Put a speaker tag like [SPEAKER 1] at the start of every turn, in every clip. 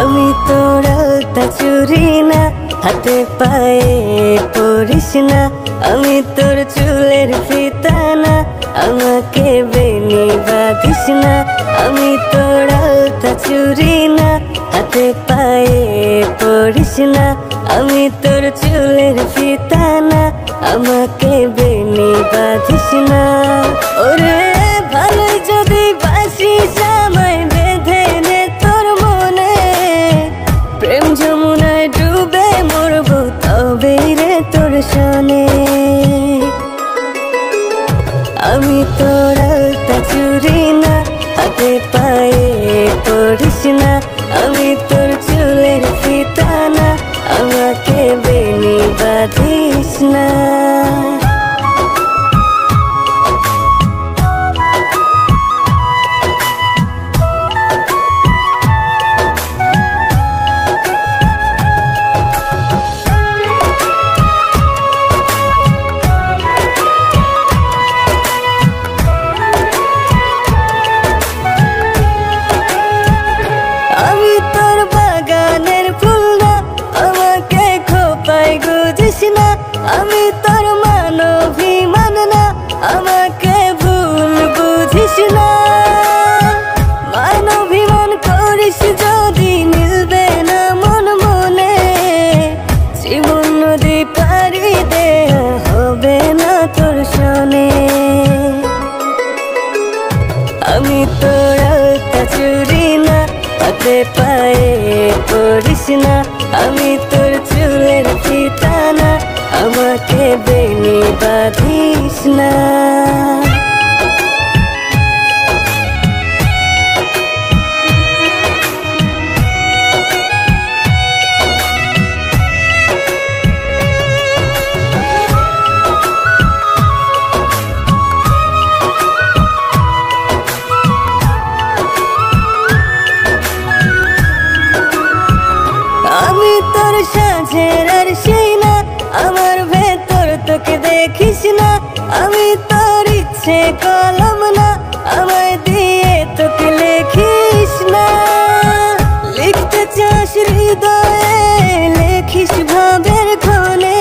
[SPEAKER 1] আমি তোর আলতা চুরি না, হাতে পায়ে পরিস না। আমি তোর চুলের ফিতা না, আমাকে বেনি বাঁধিস না। আমি তোর আলতা চুরি না, হাতে পায়ে পরিস না। আমি তোর চুলের ফিতা না, আমাকে বেনি বাঁধিস না। ওরে ভালো যদি বাসিস আমায় বেঁধে নে তোর মনে, প্রেম যমুনায় ডুবে মরবো তবেই রে তোর সনে। আমি তোর আলতা চুরি না, হাতে পায়ে পরিস না। আমি তোর চুলের ফিতা না, আমাকে বেনি বাঁধিস না। আমি তোর মানভিমান না, আমাকে ভুল বুঝিস না। মানভিমান করিস যদি মিলবে না মন মনে, জীবন নদী পারি দে হবে না তোর সনে। আমি তোর আলতা চুরি না, হাতে পায়ে পরিস না। আমি তোর চুলের ফিতা না, আমাকে বেনি বাঁধিস না। আমি তোর সাজের আর সেই না, আমার ভেতর তোকে দেখিস না। আমি তোর ইচ্ছে কলম না, আমায় দিয়ে তোকে লেখিস না। লিখতে চাস হৃদয়ে, লেখিস ভাবের ক্ষণে।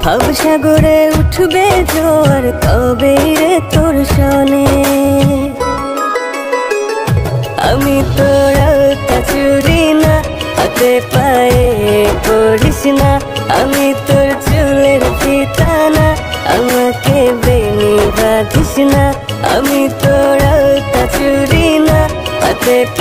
[SPEAKER 1] ভাব সাগরে উঠবে জোয়ার তবেই রে তোর সনে। আমি তোর আলতা চুরি না, হাতে পায়ে পরিস না। আমি তোর চুলের ফিতা না, আমাকে বেনি বাঁধিস না। আমি তোর আলতা চুরি না, হাতে পায়ে